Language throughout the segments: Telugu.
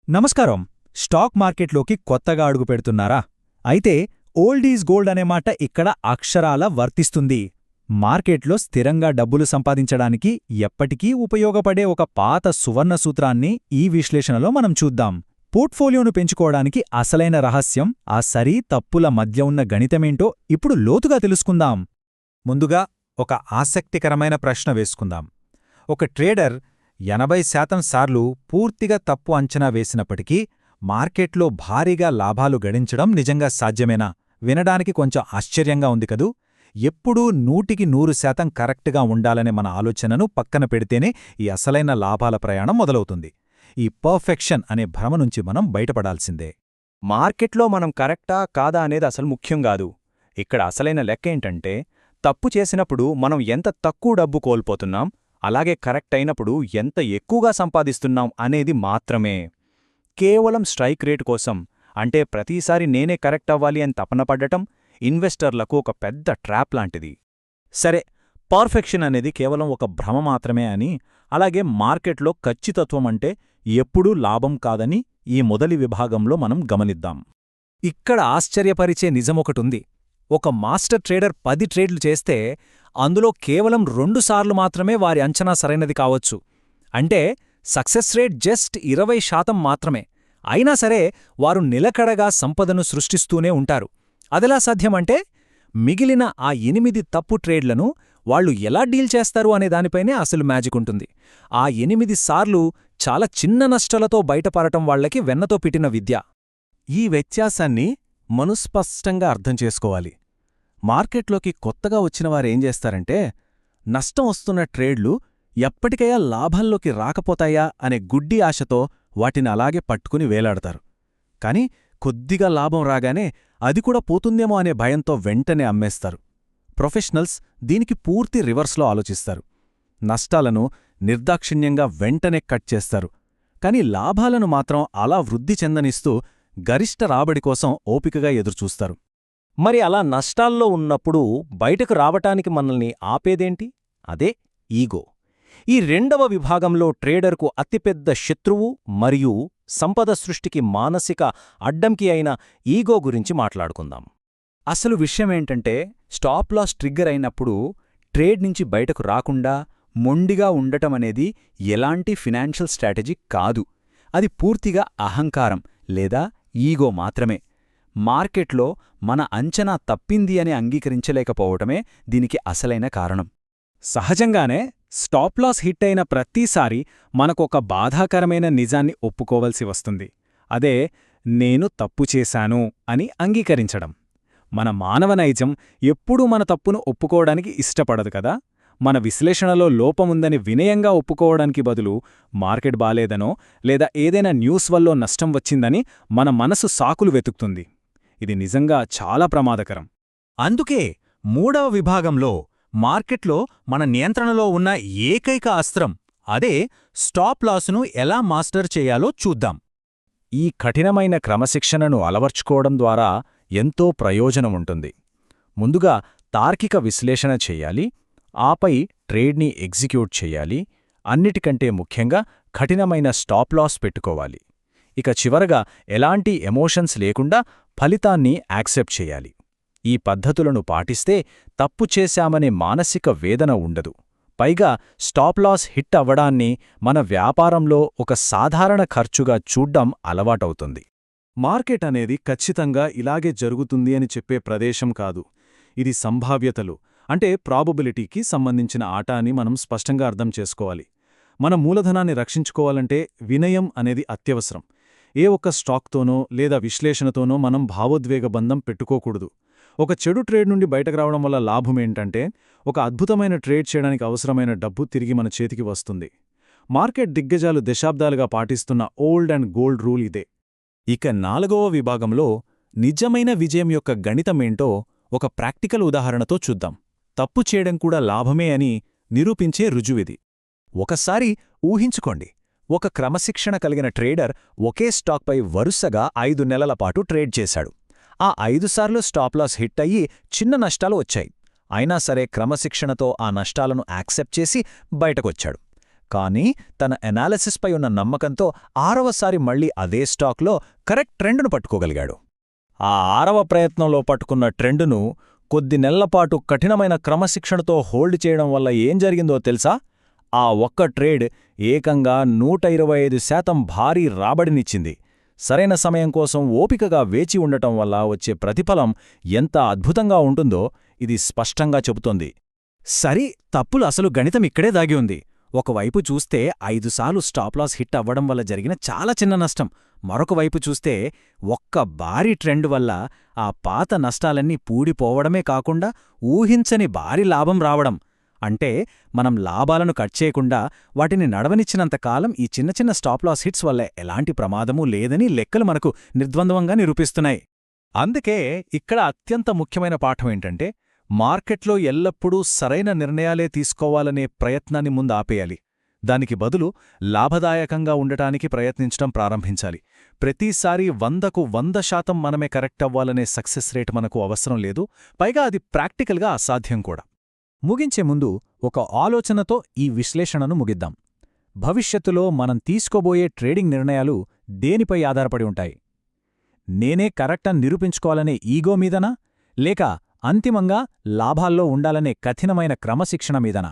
నమస్కారం. స్టాక్ మార్కెట్లోకి కొత్తగా అడుగుపెడుతున్నారా? అయితే ఓల్డ్ ఈజ్ గోల్డ్ అనే మాట ఇక్కడ అక్షరాల వర్తిస్తుంది. మార్కెట్లో స్థిరంగా డబ్బులు సంపాదించడానికి ఎప్పటికీ ఉపయోగపడే ఒక పాత సువర్ణ సూత్రాన్ని ఈ విశ్లేషణలో మనం చూద్దాం. పోర్ట్ఫోలియోను పెంచుకోవడానికి అసలైన రహస్యం, ఆ సరి తప్పుల మధ్య ఉన్న గణితమేంటో ఇప్పుడు లోతుగా తెలుసుకుందాం. ముందుగా ఒక ఆసక్తికరమైన ప్రశ్న వేసుకుందాం. ఒక ట్రేడర్ 80% సార్లు పూర్తిగా తప్పు అంచనా వేసినప్పటికీ మార్కెట్లో భారీగా లాభాలు గడించడం నిజంగా సాధ్యమేనా? వినడానికి కొంచెం ఆశ్చర్యంగా ఉంది కదూ. ఎప్పుడూ 100% కరెక్ట్గా ఉండాలనే మన ఆలోచనను పక్కన పెడితేనే ఈ అసలైన లాభాల ప్రయాణం మొదలవుతుంది. ఈ పర్ఫెక్షన్ అనే భ్రమ నుంచి మనం బయటపడాల్సిందే. మార్కెట్లో మనం కరెక్టా కాదా అనేది అసలు ముఖ్యం కాదు. ఇక్కడ అసలైన లెక్కేంటంటే, తప్పు చేసినప్పుడు మనం ఎంత తక్కువ డబ్బు కోల్పోతున్నాం, అలాగే కరెక్ట్ అయినప్పుడు ఎంత ఎక్కువగా సంపాదిస్తున్నాం అనేది మాత్రమే. కేవలం స్ట్రైక్ రేట్ కోసం, అంటే ప్రతిసారి నేనే కరెక్ట్ అవ్వాలి అని తపనపడ్డటం ఇన్వెస్టర్లకు ఒక పెద్ద ట్రాప్ లాంటిది. సరే, పర్ఫెక్షన్ అనేది కేవలం ఒక భ్రమ మాత్రమే అని, అలాగే మార్కెట్లో ఖచ్చితత్వం అంటే ఎప్పుడూ లాభం కాదని ఈ మొదటి విభాగంలో మనం గమనిద్దాం. ఇక్కడ ఆశ్చర్యపరిచే నిజమొకటుంది. ఒక మాస్టర్ ట్రేడర్ 10 ట్రేడ్లు చేస్తే అందులో కేవలం 2 సార్లు మాత్రమే వారి అంచనా సరైనది కావచ్చు. అంటే సక్సెస్ రేట్ జస్ట్ 20% మాత్రమే. అయినా సరే వారు నిలకడగా సంపదను సృష్టిస్తూనే ఉంటారు. అదెలా సాధ్యమంటే, మిగిలిన ఆ 8 తప్పు ట్రేడ్లను వాళ్లు ఎలా డీల్ చేస్తారు అనే దానిపైనే అసలు మ్యాజిక్ ఉంటుంది. ఆ 8 సార్లు చాలా చిన్న నష్టాలతో బయటపడటం వాళ్లకి వెన్నతో పిటిన విద్య. ఈ వ్యత్యాసాన్ని మనుస్పష్టంగా అర్థం చేసుకోవాలి. మార్కెట్లోకి కొత్తగా వచ్చినవారేం చేస్తారంటే, నష్టం వస్తున్న ట్రేడ్లు ఎప్పటికైనా లాభాల్లోకి రాకపోతాయా అనే గుడ్డి ఆశతో వాటిని అలాగే పట్టుకుని వేలాడతారు. కాని కొద్దిగా లాభం రాగానే అది కూడా పోతుందేమో అనే భయంతో వెంటనే అమ్మేస్తారు. ప్రొఫెషనల్స్ దీనికి పూర్తి రివర్స్లో ఆలోచిస్తారు. నష్టాలను నిర్దాక్షిణ్యంగా వెంటనే కట్ చేస్తారు. కాని లాభాలను మాత్రం అలా వృద్ధి చెందనిస్తూ గరిష్ట రాబడి కోసం ఓపికగా ఎదురుచూస్తారు. మరి అలా నష్టాల్లో ఉన్నప్పుడు బయటకు రావటానికి మనల్ని ఆపేదేంటి? అదే ఈగో. ఈ రెండవ విభాగంలో ట్రేడర్కు అతిపెద్ద శత్రువు మరియు సంపద సృష్టికి మానసిక అడ్డంకి అయిన ఈగో గురించి మాట్లాడుకుందాం. అసలు విషయమేంటంటే, స్టాప్ లాస్ ట్రిగ్గర్ అయినప్పుడు ట్రేడ్ నుంచి బయటకు రాకుండా మొండిగా ఉండటమనేది ఎలాంటి ఫినాన్షియల్ స్ట్రాటజీ కాదు. అది పూర్తిగా అహంకారం లేదా ఈగో మాత్రమే. మార్కెట్లో మన అంచనా తప్పింది అని అంగీకరించలేకపోవటమే దీనికి అసలైన కారణం. సహజంగానే స్టాప్ లాస్ హిట్ అయిన ప్రతిసారీ మనకొక బాధాకరమైన నిజాన్ని ఒప్పుకోవలసి వస్తుంది. అదే, నేను తప్పు చేశాను అని అంగీకరించడం. మన మానవ నైజం ఎప్పుడూ మన తప్పును ఒప్పుకోవడానికి ఇష్టపడదు కదా. మన విశ్లేషణలో లోపముందని వినయంగా ఒప్పుకోవడానికి బదులు, మార్కెట్ బాలేదనో లేదా ఏదైనా న్యూస్ వల్లో నష్టం వచ్చిందని మన మనసు సాకులు వెతుకుతుంది. ఇది నిజంగా చాలా ప్రమాదకరం. అందుకే మూడవ విభాగంలో మార్కెట్లో మన నియంత్రణలో ఉన్న ఏకైక అస్త్రం, అదే స్టాప్ లాసును ఎలా మాస్టర్ చేయాలో చూద్దాం. ఈ కఠినమైన క్రమశిక్షణను అలవర్చుకోవడం ద్వారా ఎంతో ప్రయోజనముంటుంది. ముందుగా తార్కిక విశ్లేషణ చెయ్యాలి, ఆపై ట్రేడ్ని ఎగ్జిక్యూట్ చెయ్యాలి. అన్నిటికంటే ముఖ్యంగా కఠినమైన స్టాప్ లాస్ పెట్టుకోవాలి. ఇక చివరగా ఎలాంటి ఎమోషన్స్ లేకుండా ఫలితాన్ని యాక్సెప్ట్ చేయాలి. ఈ పద్ధతులను పాటిస్తే తప్పు చేశామనే మానసిక వేదన ఉండదు. పైగా స్టాప్ లాస్ హిట్ అవ్వడాన్ని మన వ్యాపారంలో ఒక సాధారణ ఖర్చుగా చూడ్డం అలవాటవుతుంది. మార్కెట్ అనేది ఖచ్చితంగా ఇలాగే జరుగుతుంది అని చెప్పే ప్రదేశం కాదు. ఇది సంభావ్యతలు, అంటే ప్రాబబిలిటీకి సంబంధించిన ఆట అని మనం స్పష్టంగా అర్థం చేసుకోవాలి. మన మూలధనాన్ని రక్షించుకోవాలంటే వినయం అనేది అత్యవసరం. ఏ ఒక్క స్టాక్తోనో లేదా విశ్లేషణతోనో మనం భావోద్వేగ బంధం పెట్టుకోకూడదు. ఒక చెడు ట్రేడ్ నుండి బయటకు రావడం వల్ల లాభమేంటంటే, ఒక అద్భుతమైన ట్రేడ్ చేయడానికి అవసరమైన డబ్బు తిరిగి మన చేతికి వస్తుంది. మార్కెట్ దిగ్గజాలు దశాబ్దాలుగా పాటిస్తున్న ఓల్డ్ అండ్ గోల్డ్ రూల్ ఇదే. ఇక 4వ విభాగంలో నిజమైన విజయం యొక్క గణితమేంటో ఒక ప్రాక్టికల్ ఉదాహరణతో చూద్దాం. తప్పు చేయడం కూడా లాభమే అని నిరూపించే రుజువిది. ఒకసారి ఊహించుకోండి, ఒక క్రమశిక్షణ కలిగిన ట్రేడర్ ఒకే స్టాక్పై వరుసగా 5 నెలల పాటు ట్రేడ్ చేశాడు. ఆ 5 సార్లు స్టాప్ లాస్ హిట్ అయ్యి చిన్న నష్టాలు వచ్చాయి. అయినా సరే క్రమశిక్షణతో ఆ నష్టాలను యాక్సెప్ట్ చేసి బయటకొచ్చాడు. కానీ తన ఎనాలిసిస్పై ఉన్న నమ్మకంతో 6వసారి మళ్లీ అదే స్టాక్లో కరెక్ట్ ట్రెండును పట్టుకోగలిగాడు. ఆ 6వ ప్రయత్నంలో పట్టుకున్న ట్రెండును కొద్ది నెలలపాటు కఠినమైన క్రమశిక్షణతో హోల్డ్ చేయడం వల్ల ఏం జరిగిందో తెలుసా? ఆ ఒక్క ట్రేడ్ ఏకంగా 125% భారీ రాబడినిచ్చింది. సరైన సమయం కోసం ఓపికగా వేచి ఉండటం వల్ల వచ్చే ప్రతిఫలం ఎంత అద్భుతంగా ఉంటుందో ఇది స్పష్టంగా చెబుతోంది. సరి, తప్పులు అసలు గణితం ఇక్కడే దాగి ఉంది. ఒకవైపు చూస్తే 5 సార్లు స్టాప్లాస్ హిట్ అవ్వడం వల్ల జరిగిన చాలా చిన్న నష్టం, మరొక వైపు చూస్తే ఒక్క భారీ ట్రెండ్ వల్ల ఆ పాత నష్టాలన్నీ పూడిపోవడమే కాకుండా ఊహించని భారీ లాభం రావడం. అంటే మనం లాభాలను కట్ చేయకుండా వాటిని నడవనిచ్చినంతకాలం ఈ చిన్న చిన్న స్టాప్లాస్ హిట్స్ వల్ల ఎలాంటి ప్రమాదమూ లేదని లెక్కలు మనకు నిర్ద్వంద్వంగా నిరూపిస్తున్నాయి. అందుకే ఇక్కడ అత్యంత ముఖ్యమైన పాఠమేంటంటే, మార్కెట్లో ఎల్లప్పుడూ సరైన నిర్ణయాలే తీసుకోవాలనే ప్రయత్నాన్ని ముందు ఆపేయాలి. దానికి బదులు లాభదాయకంగా ఉండటానికి ప్రయత్నించడం ప్రారంభించాలి. ప్రతిసారీ 100కు 100% మనమే కరెక్ట్ అవ్వాలనే సక్సెస్ రేట్ మనకు అవసరం లేదు, పైగా అది ప్రాక్టికల్గా అసాధ్యం కూడా. ముగించే ముందు ఒక ఆలోచనతో ఈ విశ్లేషణను ముగిద్దాం. భవిష్యత్తులో మనం తీసుకోబోయే ట్రేడింగ్ నిర్ణయాలు దేనిపై ఆధారపడి ఉంటాయి? నేనే కరెక్టని నిరూపించుకోవాలనే ఈగో మీదనా, లేక అంతిమంగా లాభాల్లో ఉండాలనే కఠినమైన క్రమశిక్షణ మీదనా?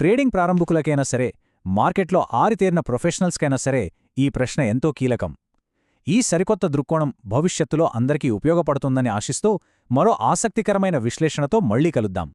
ట్రేడింగ్ ప్రారంభకులకైనా సరే, మార్కెట్లో ఆరితేరిన ప్రొఫెషనల్స్కైనా సరే ఈ ప్రశ్న ఎంతో కీలకం. ఈ సరికొత్త దృక్కోణం భవిష్యత్తులో అందరికీ ఉపయోగపడుతుందని ఆశిస్తూ మరో ఆసక్తికరమైన విశ్లేషణతో మళ్లీ కలుద్దాం.